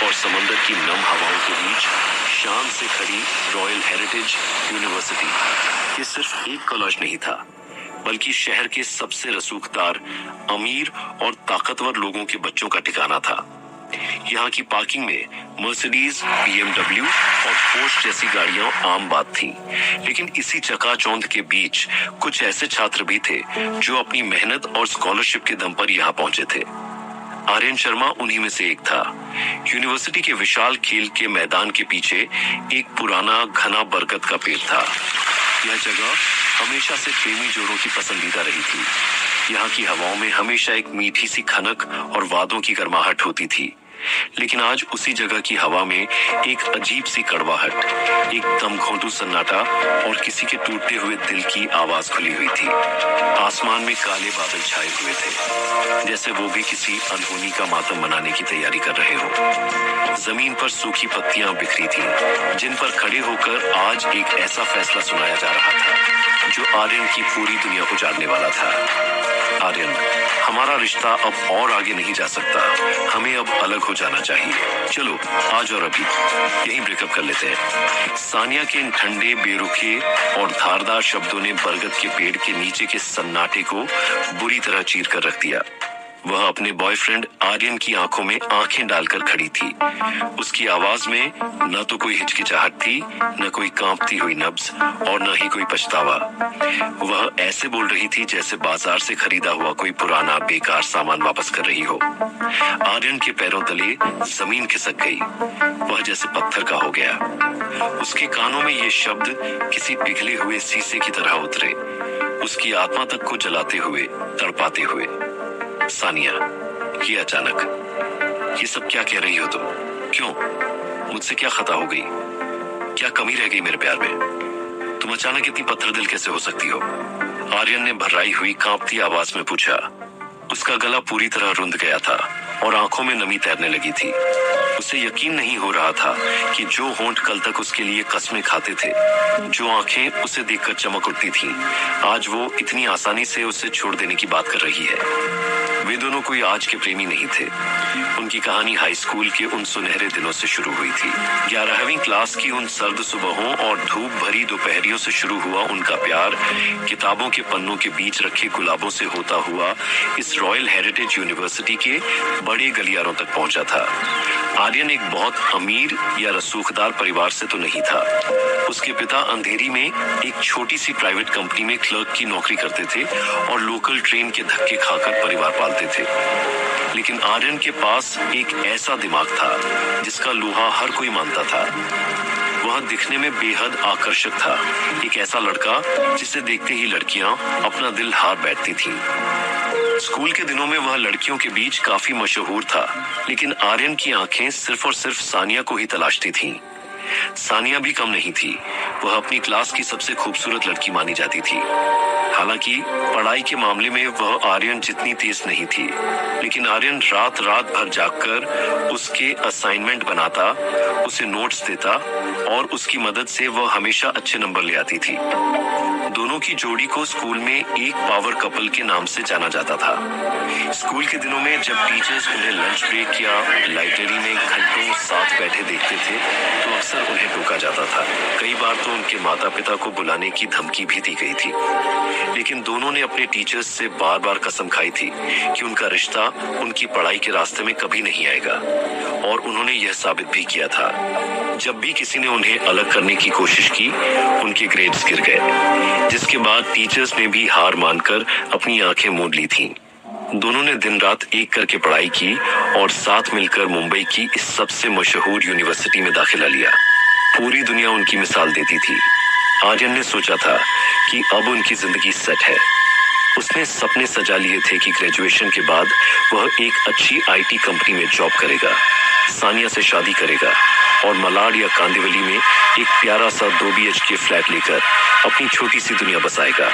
और समंदर की नम हवाओं के बीच शान से खड़ी रॉयल हेरिटेज यूनिवर्सिटी ये सिर्फ एक कॉलेज नहीं था, बल्कि शहर के सबसे रसूखदार, अमीर और ताकतवर लोगों के बच्चों का ठिकाना था। यहाँ की पार्किंग में मर्सिडीज, BMW और पोर्श जैसी गाड़ियां आम बात थी, लेकिन इसी चकाचौंध के बीच कुछ ऐसे छात्र भी थे जो अपनी मेहनत और स्कॉलरशिप के दम पर यहाँ पहुंचे थे। आर्यन शर्मा उन्हीं में से एक था। यूनिवर्सिटी के विशाल खेल के मैदान के पीछे एक पुराना घना बरगद का पेड़ था। यह जगह हमेशा से प्रेमी जोड़ों की पसंदीदा रही थी। यहाँ की हवाओं में हमेशा एक मीठी सी खनक और वादों की गर्माहट होती थी, लेकिन आज उसी जगह की हवा में एक अजीब सी कड़वाहट, एक दमघोंटू सन्नाटा और किसी के टूटते हुए दिल की आवाज खुली हुई थी। आसमान में काले बादल छाए हुए थे, जैसे वो भी किसी अनहोनी का मातम मनाने की तैयारी कर रहे हो। जमीन पर सूखी पत्तियां बिखरी थी, जिन पर खड़े होकर आज एक ऐसा फैसला सुनाया जा रहा था जो आर्यन की पूरी दुनिया उजाड़ने वाला था। आर्यन, हमारा रिश्ता अब और आगे नहीं जा सकता, हमें अब अलग हो जाना चाहिए। चलो आज और अभी यहीं ब्रेकअप कर लेते हैं। सानिया के इन ठंडे, बेरुखे और धारदार शब्दों ने बरगद के पेड़ के नीचे के सन्नाटे को बुरी तरह चीर कर रख दिया। वह अपने बॉयफ्रेंड आर्यन की आंखों में आंखें डालकर खड़ी थी। उसकी आवाज में न तो कोई हिचकिचाहट थी, न कोई कांपती हुई नब्ज और न ही कोई पछतावा। वह ऐसे बोल रही थी जैसे बाजार से खरीदा हुआ कोई पुराना बेकार सामान वापस कर रही हो। आर्यन के पैरों तले जमीन खिसक गई, वह जैसे पत्थर का हो गया। उसके कानों में ये शब्द किसी पिघले हुए शीशे की तरह उतरे, उसकी आत्मा तक को जलाते हुए, तड़पाते हुए। सानिया, ये अचानक, ये सब क्या कह रही हो तुम? क्यों? मुझसे क्या खता हो गई? क्या कमी रह गई मेरे प्यार में? तुम अचानक इतनी पत्थर दिल कैसे हो सकती हो? आर्यन ने भर्राई हुई कांपती आवाज में पूछा। उसका गला पूरी तरह रुंध गया था और आंखों में नमी तैरने लगी थी। उसे यकीन नहीं हो रहा था कि जो होंठ कल तक उसके लिए कस्में खाते थे, जो आंखें उसे देखकर चमक उठती थीं, आज वो इतनी आसानी से उसे छोड़ देने की बात कर रही है। वे दोनों कोई आज के प्रेमी नहीं थे। उनकी कहानी हाई स्कूल के उन सुनहरे दिनों से शुरू हुई थी। 11वीं क्लास की उन सर्द सुबहों और धूप भरी दोपहरियों से शुरू हुआ उनका प्यार किताबों के पन्नों के बीच रखे गुलाबों से होता हुआ इस रॉयल हेरिटेज यूनिवर्सिटी के बड़े गलियारों तक पहुंचा था। आर्यन एक बहुत अमीर या रसूखदार परिवार से तो नहीं था। उसके पिता अंधेरी में एक छोटी सी प्राइवेट कंपनी में क्लर्क की नौकरी करते थे और लोकल ट्रेन के धक्के खाकर परिवार पालते थे। लेकिन आर्यन के पास एक ऐसा दिमाग था जिसका लोहा हर कोई मानता था। वह दिखने में बेहद आकर्षक था, एक ऐसा लड़का जिसे देखते ही लड़कियां अपना दिल हार बैठती थीं। स्कूल के दिनों में वह लड़कियों के बीच काफी मशहूर था, लेकिन आर्यन की आंखें सिर्फ और सिर्फ सानिया को ही तलाशती थीं। सानिया भी कम नहीं थी, वह अपनी क्लास की सबसे खूबसूरत लड़की मानी जाती थी। हालांकि पढ़ाई के मामले में वह आर्यन जितनी तेज नहीं थी, लेकिन आर्यन रात रात भर जागकर उसके असाइनमेंट बनाता, उसे नोट्स देता और उसकी मदद से वह हमेशा अच्छे नंबर ले आती थी। दोनों की जोड़ी को स्कूल में एक पावर कपल के नाम से जाना जाता था। स्कूल के दिनों में जब टीचर्स उन्हें लंच ब्रेक या लाइब्रेरी में घंटों साथ बैठे देखते थे, तो अक्सर उन्हें टोका जाता था। कई बार तो उनके माता पिता को बुलाने की धमकी भी दी गई थी, लेकिन दोनों ने अपने टीचर्स से बार बार कसम खाई थी कि उनका रिश्ता उनकी पढ़ाई के रास्ते में कभी नहीं आएगा, और उन्होंने यह साबित भी किया था। जब भी किसी ने उन्हें अलग करने की कोशिश की, उनके ग्रेड्स गिर गए, जिसके बाद टीचर्स ने भी हार मानकर अपनी आंखें मूंद ली थीं। दोनों ने दिन रात एक करके पढ़ाई की और साथ मिलकर मुंबई की इस सबसे मशहूर यूनिवर्सिटी में दाखिला लिया। पूरी दुनिया उनकी मिसाल देती थी। आर्यन ने सोचा था कि अब उनकी जिंदगी सेट है। उसने सपने सजा लिए थे कि ग्रेजुएशन के बाद वह एक अच्छी IT कंपनी में जॉब करेगा, सानिया से शादी करेगा और मलाड या कांदिवली में एक प्यारा सा 2 BHK फ्लैट लेकर अपनी छोटी सी दुनिया बसाएगा।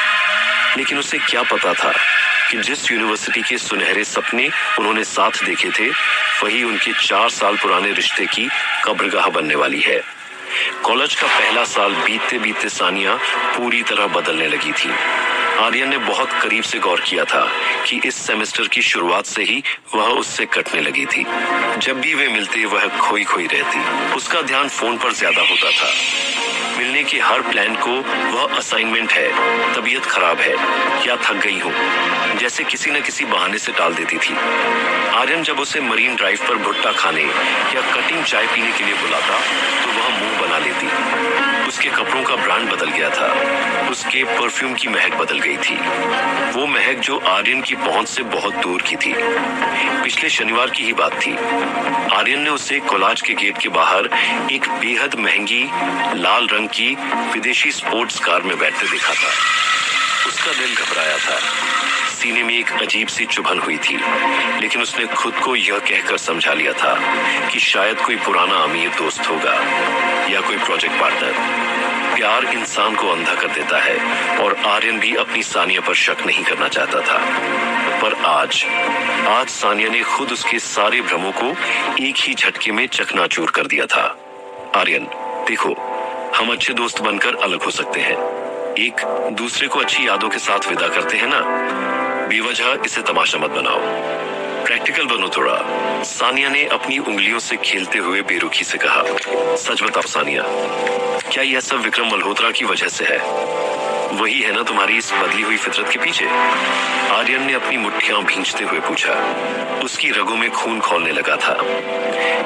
लेकिन उसे क्या पता था कि जिस यूनिवर्सिटी के सुनहरे सपने उन्होंने साथ देखे थे, वही उनके 4 साल पुराने रिश्ते की कब्रगाह बनने वाली है। कॉलेज का पहला साल बीतते बीतते सानिया पूरी तरह बदलने लगी थी। आर्यन ने बहुत करीब से गौर किया था कि इस सेमेस्टर की शुरुआत से ही वह उससे कटने लगी थी। जब भी वे मिलते वह खोई खोई रहती। उसका ध्यान फोन पर ज्यादा होता था। मिलने के हर प्लान को वह असाइनमेंट है, तबीयत खराब है या थक गई हूँ जैसे किसी न किसी बहाने से टाल देती थी। आर्यन जब उसे मरीन ड्राइव पर भुट्टा खाने या कटिंग चाय पीने के लिए बुलाता तो वह मुंह बना लेती। उसके कपड़ों का ब्रांड बदल गया था। उसके परफ्यूम की महक बदल गई थी, वो महक जो आर्यन की पहुंच से बहुत दूर की थी। पिछले शनिवार की ही बात थी। आर्यन ने उसे कोलाज के गेट के बाहर एक बेहद महंगी लाल रंग की विदेशी स्पोर्ट्स कार में बैठते देखा था। उसका दिल घबराया था, सीने में एक अजीब सी चुभन हुई थी, लेकिन उसने खुद को यह कहकर समझा लिया था कि शायद कोई पुराना अमीर दोस्त होगा या कोई प्रोजेक्ट पार्टनर। प्यार इंसान को अंधा कर देता है और आर्यन भी अपनी सानिया पर शक नहीं करना चाहता था। पर आज सानिया ने खुद उसके सारे भ्रमों को एक ही झटके में चकनाचूर कर दिया था। आर्यन, देखो, हम अच्छे दोस्त बनकर अलग हो सकते हैं, एक दूसरे को अच्छी यादों के साथ विदा करते हैं ना। बेवजह इसे तमाशा मत बनाओ, प्रैक्टिकल बनो थोड़ा। सानिया ने अपनी उंगलियों से खेलते हुए बेरुखी से कहा। सच बताओ सानिया, क्या यह सब विक्रम मल्होत्रा की वजह से है? वही है ना तुम्हारी इस बदली हुई फितरत के पीछे? आर्यन ने अपनी मुट्ठियां भींचते हुए पूछा। उसकी रगों में खून खौलने लगा था।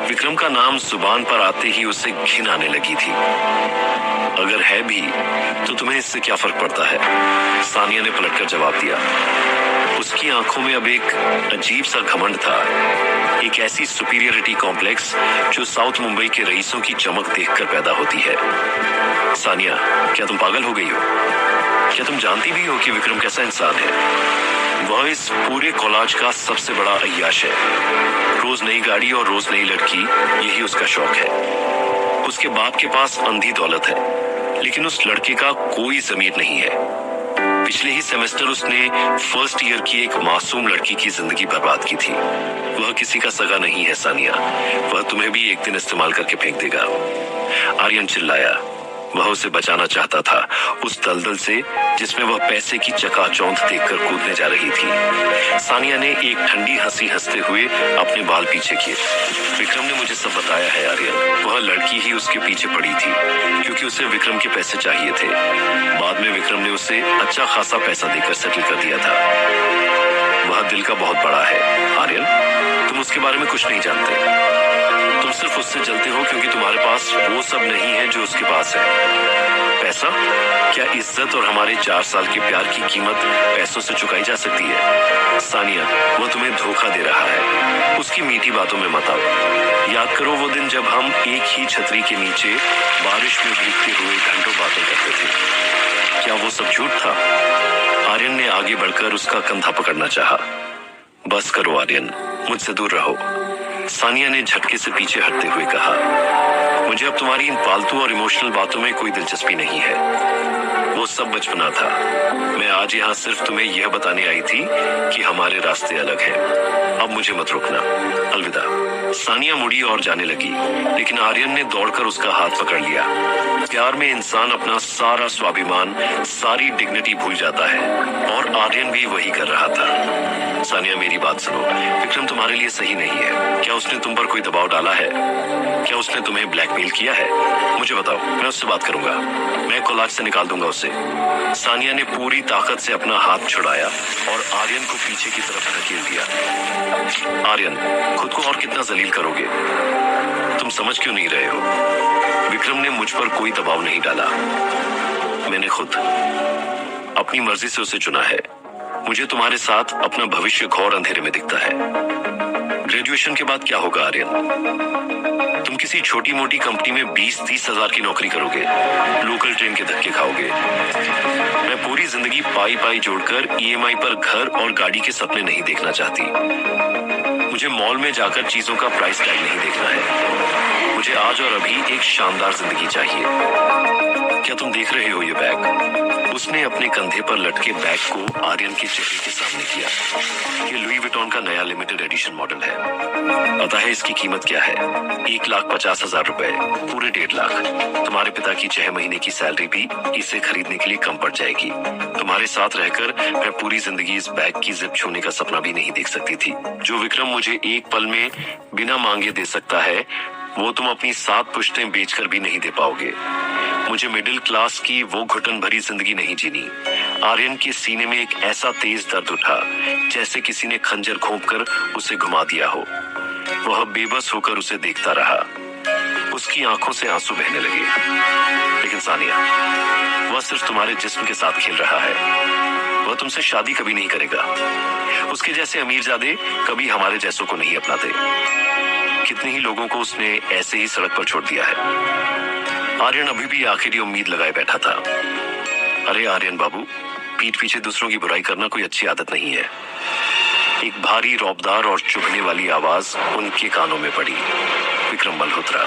विक्रम का नाम जुबान पर आते ही उसे घिन आने लगी थी। अगर है भी तो तुम्हें इससे क्या फर्क पड़ता है? सानिया ने पलटकर जवाब दिया। उसकी आंखों में अब एक अजीब सा घमंड था, एक ऐसी सुपीरियरिटी कॉम्प्लेक्स जो साउथ मुंबई के रईसों की चमक देखकर पैदा होती है। सानिया, क्या तुम पागल हो गई हो? क्या तुम जानती भी हो कि विक्रम कैसा इंसान है? वह इस पूरे कॉलेज का सबसे बड़ा अय्याश है। रोज नई गाड़ी और रोज नई लड़की, यही उसका शौक है। उसके बाप के पास अंधी दौलत है, लेकिन उस लड़के का कोई जमीर नहीं है। पिछले ही सेमेस्टर उसने फर्स्ट ईयर की एक मासूम लड़की की जिंदगी बर्बाद की थी। वह किसी का सगा नहीं है सानिया, वह तुम्हें भी एक दिन इस्तेमाल करके फेंक देगा। आर्यन चिल्लाया। वह उसे बचाना चाहता था उस दलदल से जिसमें वह पैसे की चकाचौंध देखकर कूदने जा रही थी। सानिया ने एक ठंडी हंसी हंसते हुए अपने बाल पीछे किए। विक्रम ने मुझे सब बताया है आर्यन, वह लड़की ही उसके पीछे पड़ी थी क्योंकि उसे विक्रम के पैसे चाहिए थे। बाद में विक्रम ने उसे अच्छा खासा पैसा देकर सेटल कर दिया था। वह दिल का बहुत बड़ा है आर्यन, तुम उसके बारे में कुछ नहीं जानते। तुम सिर्फ उससे जलते हो क्योंकि तुम्हारे पास वो सब नहीं है जो उसके पास है। पैसा? क्या इज्जत और हमारे 4 साल के प्यार की कीमत पैसों से चुकाई जा सकती है? सानिया, वो तुम्हें धोखा दे रहा है। उसकी मीठी बातों में मत आओ। याद करो वो दिन जब हम एक ही छतरी के नीचे बारिश में भीगते हुए घंटों बातें करते थे। क्या वो सब झूठ था? आर्यन ने आगे बढ़कर उसका कंधा पकड़ना चाहा। बस करो आर्यन, मुझसे दूर रहो। सानिया ने झटके से पीछे हटते हुए कहा। मुझे अब तुम्हारी इन फालतू और इमोशनल बातों में कोई दिलचस्पी नहीं है। वो सब बचपना था। मैं आज यहाँ सिर्फ तुम्हें यह बताने आई थी कि हमारे रास्ते अलग हैं। अब मुझे मत रोकना। अलविदा। सानिया मुड़ी और जाने लगी, लेकिन आर्यन ने दौड़कर उसका हाथ पकड़ लिया। प्यार में इंसान अपना सारा स्वाभिमान, सारी डिग्निटी भूल जाता है और आर्यन भी वही कर रहा था। सानिया, मेरी बात सुनो। विक्रम तुम्हारे लिए सही नहीं है। क्या उसने तुम पर कोई दबाव डाला है? क्या उसने तुम्हें ब्लैकमेल किया है? मुझे बताओ, मैं उससे बात करूंगा। मैं कोलाज से निकाल दूंगा उसे। सानिया ने पूरी ताकत से अपना हाथ छुड़ाया और आर्यन को पीछे की तरफ धकेल दिया। आर्यन, खुद को और कितना जलील करोगे? तुम समझ क्यों नहीं रहे हो? विक्रम ने मुझ पर कोई दबाव नहीं डाला। मैंने खुद अपनी मर्जी से उसे चुना है। मुझे तुम्हारे साथ अपना भविष्य घोर अंधेरे में दिखता है। ग्रेजुएशन के बाद क्या होगा आर्यन? तुम किसी छोटी मोटी कंपनी में 20-30 हजार की नौकरी करोगे, लोकल ट्रेन के धक्के खाओगे। मैं पूरी जिंदगी पाई पाई जोड़कर EMI पर घर और गाड़ी के सपने नहीं देखना चाहती। मुझे मॉल में जाकर चीजों का प्राइस टैग नहीं देखना है। मुझे आज और अभी एक शानदार जिंदगी चाहिए। क्या तुम देख रहे हो ये बैग? उसने अपने कंधे पर लटके बैग को आर्यन के चेहरे के सामने किया। ये लुई विटॉन का नया लिमिटेड एडिशन मॉडल है। पता है इसकी कीमत क्या है? 1,50,000 रुपए, पूरे 1.5 लाख। तुम्हारे पिता की 6 महीने की सैलरी भी इसे खरीदने के लिए कम पड़ जाएगी। तुम्हारे साथ रहकर मैं पूरी जिंदगी इस बैग की जिप छूने का सपना भी नहीं देख सकती थी। जो विक्रम मुझे एक पल में बिना मांगे दे सकता है, वो तुम अपनी 7 पुश्तें बेचकर भी नहीं दे पाओगे। मुझे मिडिल क्लास की वो घुटन भरी जिंदगी नहीं जीनी। आर्यन के सीने में एक ऐसा तेज दर्द उठा जैसे किसी ने खंजर घोंपकर उसे घुमा दिया हो। वह बेबस होकर उसे देखता रहा। उसकी आंखों से आंसू बहने लगे। लेकिन सानिया, वह सिर्फ तुम्हारे जिस्म के साथ खेल रहा है। वह तुमसे शादी कभी नहीं करेगा। उसके जैसे अमीरजादे कभी हमारे जैसों को नहीं अपनाते। कितने ही लोगों को उसने ऐसे ही सड़क पर छोड़ दिया है। आर्यन अभी भी आखिरी उम्मीद लगाए बैठा था। अरे आर्यन बाबू, पीठ पीछे दूसरों की बुराई करना कोई अच्छी आदत नहीं है। एक भारी, रौबदार और चुभने वाली आवाज उनके कानों में पड़ी। विक्रम मल्होत्रा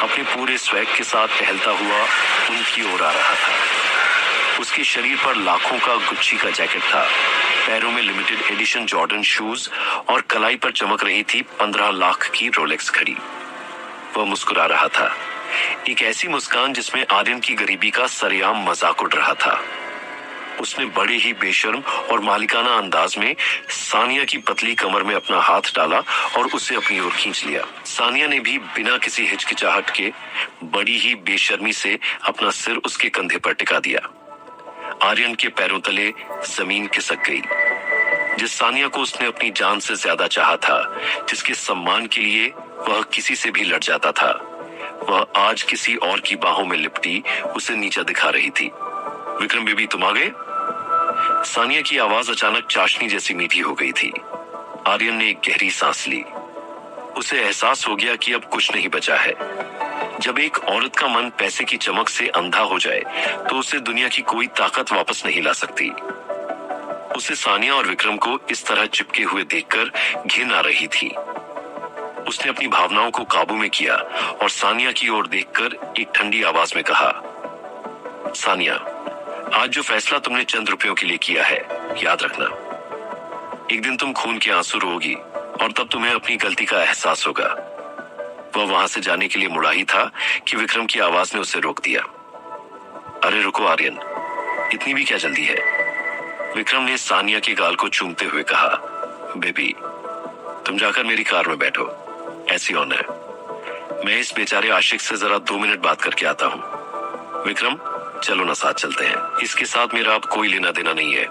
अपने पूरे स्वैग के साथ टहलता हुआ उनकी ओर आ रहा था। उसके शरीर पर लाखों का गुच्ची का जैकेट था, पैरों में लिमिटेड एडिशन जॉर्डन शूज और कलाई पर चमक रही थी 15 लाख की रोलेक्स घड़ी। वह मुस्कुरा रहा था, एक ऐसी मुस्कान जिसमें आर्यन की गरीबी का सरेआम मजाक उड़ रहा था। उसने बड़े ही बेशर्म और मालिकाना अंदाज में सानिया की पतली कमर में अपना हाथ डाला और उसे अपनी ओर खींच लिया। सानिया ने भी बिना किसी हिचकिचाहट के बड़ी ही बेशर्मी से अपना सिर उसके कंधे पर टिका दिया। आर्यन के पैरों तले जमीन खिसक गई। जिस सानिया को उसने अपनी जान से ज्यादा चाहा था, जिसके सम्मान के लिए वह किसी से भी लड़ जाता था, वह आज किसी और की बाहों में लिपटी उसे नीचा दिखा रही थी। विक्रम बेबी, तुम आ गए? सानिया की आवाज अचानक चाशनी जैसी मीठी हो गई थी। आर्यन ने एक गहरी सांस ली। उसे एहसास हो गया कि अब कुछ नहीं बचा है। जब एक औरत का मन पैसे की चमक से अंधा हो जाए तो उसे दुनिया की कोई ताकत वापस नहीं ला सकती। उसे सानिया और विक्रम को इस तरह चिपके हुए देखकर घिन आ रही थी। उसने अपनी भावनाओं को काबू में किया और सानिया की ओर देखकर एक ठंडी आवाज में कहा, सानिया, आज जो फैसला तुमने चंद रुपयों के लिए किया है, याद रखना, एक दिन तुम खून के आंसू रोओगी और तब तुम्हें अपनी गलती का एहसास होगा। वह वहां से जाने के लिए मुड़ा ही था कि विक्रम की आवाज ने उसे रोक दिया। अरे रुको आर्यन, इतनी भी क्या जल्दी है? विक्रम ने सानिया के गाल को चूमते हुए कहा, बेबी, तुम जाकर मेरी कार में बैठो, ऐसी ऑन है। मैं इस बेचारे आशिक से जरा 2 मिनट बात करके आता हूँ। विक्रम, चलो ना, साथ चलते हैं। इसके साथ मेरा अब कोई लेना देना नहीं है।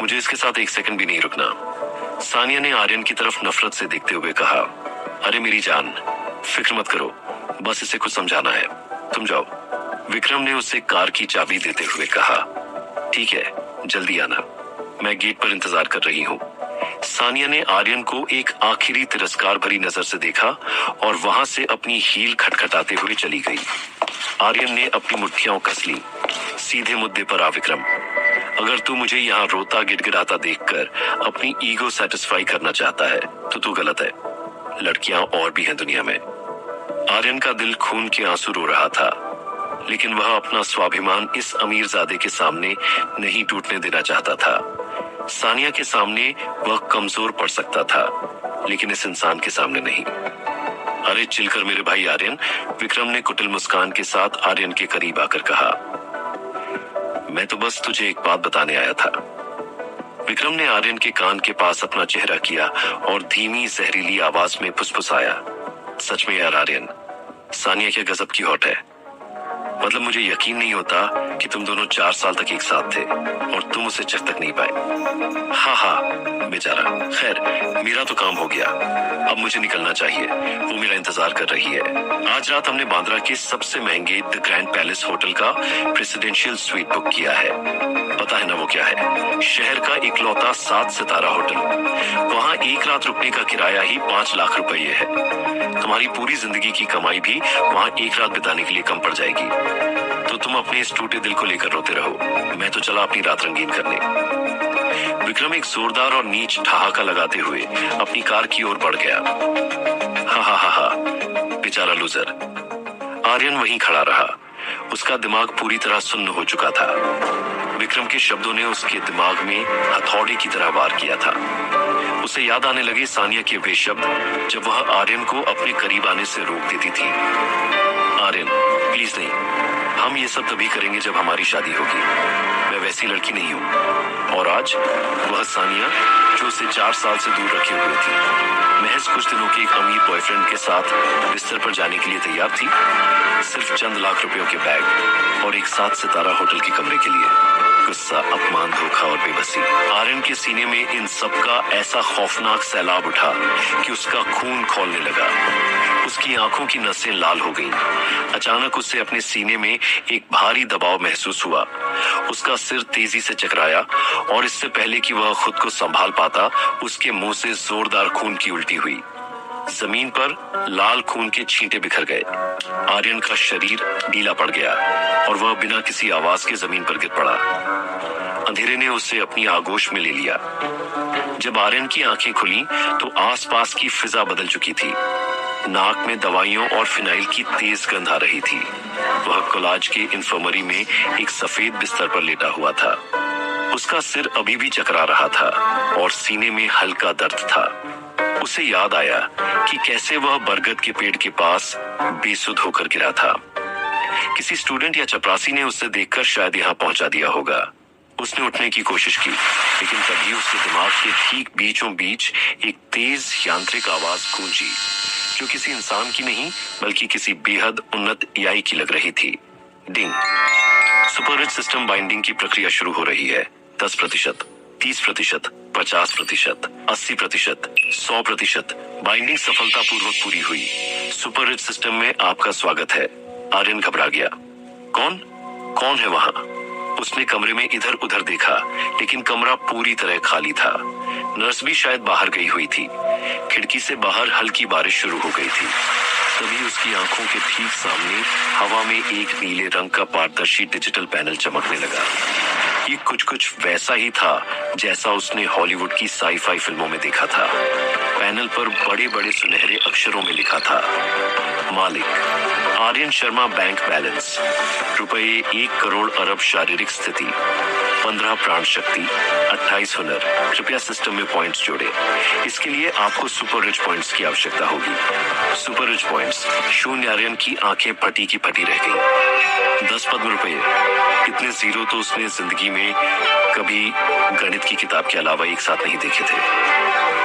मुझे इसके साथ 1 सेकंड भी नहीं रुकना। सानिया ने आर्यन की तरफ नफरत से देखते हुए कहा, अरे मेरी जान, फिक्र मत करो, बस इसे कुछ समझाना है, तुम जाओ। विक्रम ने उसे कार की चाबी देते हुए कहा, ठीक है, जल्दी आना, मैं गेट पर इंतजार कर रही हूँ। सानिया ने आर्यन को एक आखिरी तिरस्कार भरी नजर से देखा और वहां से अपनी हील खटखटाते हुए चली गई। आर्यन ने अपनी मुट्ठियां कस ली। सीधे मुद्दे पर आ विक्रम, अगर तू मुझे यहाँ रोता गिड़गिड़ाता देखकर अपनी ईगो सेटिस्फाई करना चाहता है तो तू गलत है। लड़कियां और भी हैं दुनिया में। आर्यन का दिल खून के आंसू रो रहा था, लेकिन वह अपना स्वाभिमान इस अमीरजादे के सामने नहीं टूटने देना चाहता था। सानिया के सामने वह कमजोर पड़ सकता था, लेकिन इस इंसान के सामने नहीं। अरे चिलकर मेरे भाई आर्यन, विक्रम ने कुटिल मुस्कान के साथ आर्यन के करीब आकर कहा, मैं तो बस तुझे एक बात बताने आया था। विक्रम ने आर्यन के कान के पास अपना चेहरा किया और धीमी जहरीली आवाज में फुसफुसाया, सच में यार आर्यन, सानिया क्या गजब की हॉट है। मतलब मुझे यकीन नहीं होता कि तुम दोनों 4 साल तक एक साथ थे और तुम उसे चख तक नहीं पाए। हाँ बेचारा, खैर मेरा तो काम हो गया, अब मुझे निकलना चाहिए, वो मेरा इंतजार कर रही है। आज रात हमने बांद्रा के सबसे महंगे द ग्रैंड पैलेस होटल का प्रेसिडेंशियल स्वीट बुक किया है। पता है ना वो क्या है? शहर का इकलौता 7 सितारा होटल। वहाँ एक रात रुकने का किराया ही 5 लाख रुपये है। तुम्हारी पूरी जिंदगी की कमाई भी वहाँ एक रात बिताने के लिए कम पड़ जाएगी। तो तुम अपने इस टूटे दिल को लेकर रोते रहो, मैं तो चला अपनी रात रंगीन करने। विक्रम एक जोरदार और नीच ठहाका लगाते हुए अपनी कार की ओर बढ़ गया। हा, बेचारा लूजर। आर्यन वहीं खड़ा रहा। उसका दिमाग पूरी तरह सुन्न हो चुका था। विक्रम के शब्दों ने उसके दिमाग में हथौड़े की तरह वार किया था। उसे याद आने लगे सानिया के वे शब्द जब वह आर्यन को अपने करीब आने से रोक देती थी। आर्यन, प्लीज नहीं, हम ये सब तभी करेंगे जब हमारी शादी होगी। मैं वैसी लड़की नहीं हूँ। और आज वह सानिया जो उसे 4 साल से दूर रखे हुए थी, महज कुछ दिनों के एक अमीर बॉयफ्रेंड के साथ बिस्तर पर जाने के लिए तैयार थी, सिर्फ चंद लाख रुपयों के बैग और एक 7 सितारा होटल के कमरे के लिए। गुस्सा, अपमान, धोखा और बेबसी। आर्यन के सीने में इन सब का ऐसा खौफनाक सैलाब उठा कि उसका खून खौलने लगा। उसकी आंखों की नसें लाल हो गईं। अचानक उसे अपने सीने में एक भारी दबाव महसूस हुआ। उसका सिर तेजी से चकराया और इससे पहले कि वह खुद को संभाल पाता, उसके मुंह से जोरदार खून की उल्टी हुई। जमीन पर लाल खून के छींटे बिखर गए। आर्यन का शरीर ढीला पड़ गया और वह बिना किसी आवाज के जमीन पर गिर पड़ा। अंधेरे ने उसे अपनी आगोश में ले लिया। जब आर्यन की आंखें खुली तो आसपास की फिजा बदल चुकी थी। नाक में दवाइयों और फिनाइल की तेज गंध आ रही थी। वह कोलाज के इन्फर्मरी में एक सफेद बिस्तर पर लेटा हुआ था। उसका सिर अभी भी चकरा रहा था और सीने में हल्का दर्द था। उसे याद आया कि कैसे वह बरगद के पेड़ के पास बेसुध होकर गिरा था। किसी स्टूडेंट या चपरासी ने उसे देखकर शायद यहाँ पहुंचा दिया होगा। उसने उठने की कोशिश की, लेकिन तभी उसके दिमाग के ठीक बीचों बीच एक तेज यांत्रिक आवाज गूंजी, जो किसी इंसान की नहीं बल्कि किसी बेहद उन्नत एआई की लग रही थी। डिंग। सुपर रिच सिस्टम बाइंडिंग की प्रक्रिया शुरू हो रही है। 10%, 30%, 50%, 80%, 100%। बाइंडिंग सफलतापूर्वक पूरी हुई। सुपर रिच सिस्टम में आपका स्वागत है। आर्यन घबरा गया। कौन है वहां? उसने कमरे में इधर उधर देखा, लेकिन कमरा पूरी तरह खाली था। नर्स भी शायद बाहर गई हुई थी। खिड़की से बाहर हल्की बारिश शुरू हो गई थी। तभी उसकी आंखों के ठीक सामने हवा में एक नीले रंग का पारदर्शी डिजिटल पैनल चमकने लगा। ये कुछ वैसा ही था जैसा उसने हॉलीवुड की साई-फाई फिल्मों में देखा था। पैनल पर बड़े बड़े सुनहरे अक्षरों में लिखा था, मालिक आर्यन शर्मा, बैंक बैलेंस रुपए 1 करोड़ अरब, शारीरिक स्थिति 15 प्राण शक्ति, 28 हुनर। कृपया सिस्टम में पॉइंट्स जोड़े। इसके लिए आपको सुपर रिच पॉइंट्स की आवश्यकता होगी। Super rich points. शून्य। आर्यन की आंखें फटी की फटी रह गईं। 10 पद्म रुपए। इतने जीरो तो उसने जिंदगी में कभी गणित की किताब के अलावा एक साथ नहीं देखे थे।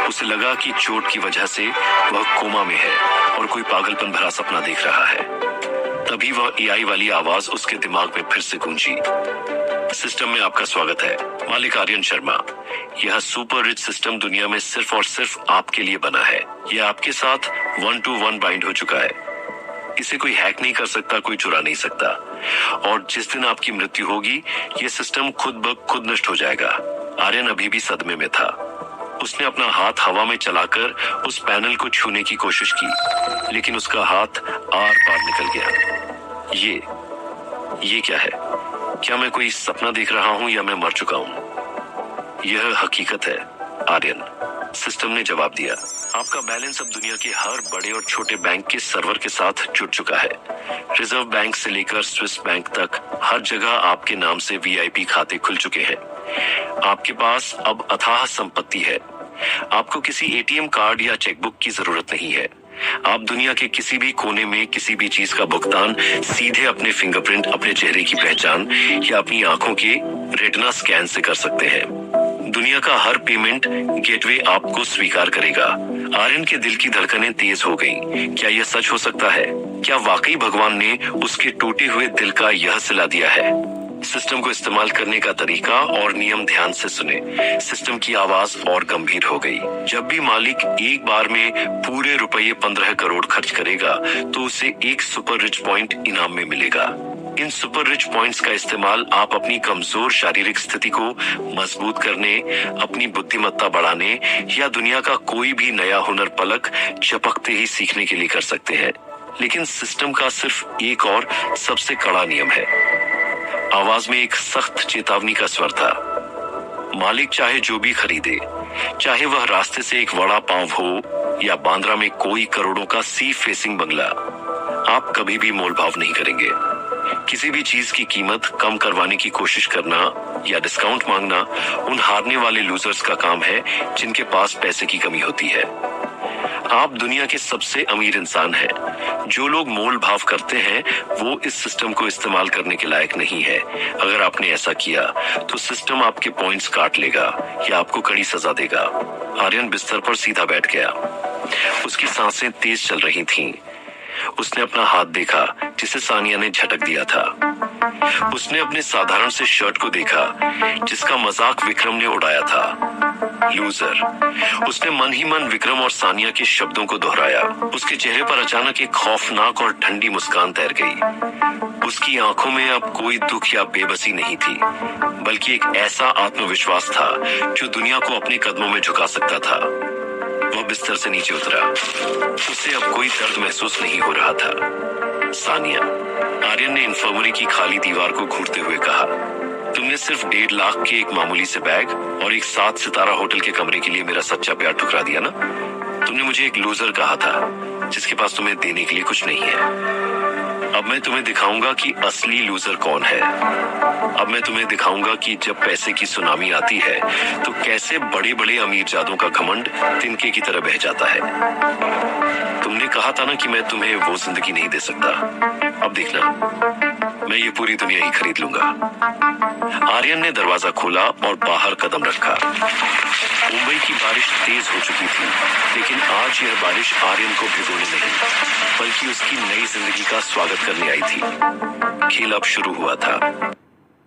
उसे लगा कि चोट की वजह से वह कोमा में है और कोई पागलपन भरा सपना देख रहा है। तभी वह एआई वाली आवाज उसके दिमाग में फिर से गूंजी। सिस्टम में आपका स्वागत है, मालिक आर्यन शर्मा। यह सुपर रिच सिस्टम दुनिया में सिर्फ और सिर्फ आपके लिए बना है। यह आपके साथ 1 to 1 बाइंड हो चुका है। इसे कोई हैक नहीं कर सकता, कोई चुरा नहीं सकता। और जिस दिन आपकी मृत्यु होगी, यह सिस्टम खुद ब खुद नष्ट हो जाएगा। आर्यन अभी भी सदमे में था। उसने अपना हाथ हवा में चलाकर उस पैनल को छूने की कोशिश की, लेकिन उसका हाथ आर पार निकल गया। ये क्या है? क्या मैं कोई सपना देख रहा हूं या मैं मर चुका हूं? यह हकीकत है, आर्यन। सिस्टम ने जवाब दिया। आपका बैलेंस अब दुनिया के हर बड़े और छोटे बैंक के सर्वर के साथ जुड़ चुका है। रिजर्व बैंक से लेकर स्विस बैंक तक हर जगह आपके नाम से वीआईपी खाते खुल चुके हैं। आपके पास अब अथाह संपत्ति है। आपको किसी एटीएम कार्ड या चेकबुक की जरूरत नहीं है। आप दुनिया के किसी भी कोने में किसी भी चीज का भुगतान सीधे अपने फिंगरप्रिंट, अपने चेहरे की पहचान या अपनी आंखों के रेटिना स्कैन से कर सकते हैं। दुनिया का हर पेमेंट गेटवे आपको स्वीकार करेगा। आर्यन के दिल की धड़कनें तेज हो गईं। क्या यह सच हो सकता है? क्या वाकई भगवान ने उसके टूटे हुए दिल का यह सिला दिया है? सिस्टम को इस्तेमाल करने का तरीका और नियम ध्यान से सुने। सिस्टम की आवाज और गंभीर हो गई। जब भी मालिक एक बार में पूरे रुपये 15 करोड़ खर्च करेगा, तो उसे एक सुपर रिच पॉइंट इनाम में मिलेगा। इन सुपर रिच पॉइंट्स का इस्तेमाल आप अपनी कमजोर शारीरिक स्थिति को मजबूत करने, अपनी बुद्धिमत्ता बढ़ाने या दुनिया का कोई भी नया हुनर पलक झपकते ही सीखने के लिए कर सकते हैं। लेकिन सिस्टम का सिर्फ एक और सबसे कड़ा नियम है। आवाज में एक सख्त चेतावनी का स्वर था। मालिक चाहे जो भी खरीदे, चाहे वह रास्ते से एक वड़ा पाव हो या बांद्रा में कोई करोड़ों का सी फेसिंग बंगला, आप कभी भी मोल भाव नहीं करेंगे। किसी भी चीज की कीमत कम करवाने की कोशिश करना या डिस्काउंट मांगना उन हारने वाले लूजर्स का काम है जिनके पास पैसे की कमी होती है। आप दुनिया के सबसे अमीर इंसान हैं। जो लोग मोल भाव करते हैं वो इस सिस्टम को इस्तेमाल करने के लायक नहीं है। अगर आपने ऐसा किया तो सिस्टम आपके पॉइंट्स काट लेगा या आपको कड़ी सजा देगा। आर्यन बिस्तर पर सीधा बैठ गया। उसकी सांसें तेज चल रही थीं। उसने अपना हाथ देखा जिसे सानिया ने झटक दिया था। उसने अपने साधारण से शर्ट को देखा जिसका मजाक विक्रम ने उड़ाया था। लूजर। उसने मन ही मन विक्रम और सानिया के शब्दों को दोहराया। उसके चेहरे पर अचानक एक खौफनाक और ठंडी मुस्कान तैर गई। उसकी आंखों में अब कोई दुख या बेबसी नहीं थी, बल्कि एक ऐसा आत्मविश्वास था जो दुनिया को अपने कदमों में झुका सकता था। वह बिस्तर से नीचे उतरा। उसे अब कोई दर्द महसूस नहीं हो रहा था। सानिया। आर्यन ने इन्फर्मरी की खाली दीवार को घूरते हुए कहा, तुमने सिर्फ 1.5 लाख के एक मामूली से बैग और एक 7 सितारा होटल के कमरे के लिए मेरा सच्चा प्यार ठुकरा दिया ना? तुमने मुझे एक लूजर कहा था जिसके पास तुम्हें देने के लिए कुछ नहीं है। अब मैं तुम्हें दिखाऊंगा कि असली लूजर कौन है। अब मैं तुम्हें दिखाऊंगा कि जब पैसे की सुनामी आती है तो कैसे बड़े बड़े अमीरजादों का घमंड तिनके की तरह बह जाता है। तुमने कहा था ना कि मैं तुम्हें वो जिंदगी नहीं दे सकता। अब देखना, मैं ये पूरी दुनिया ही खरीद लूंगा। आर्यन ने दरवाजा खोला और बाहर कदम रखा। मुंबई की बारिश तेज हो चुकी थी, लेकिन आज यह बारिश आर्यन को भिगोने नहीं बल्कि उसकी नई जिंदगी का स्वागत करने आई थी। खेल अब शुरू हुआ था।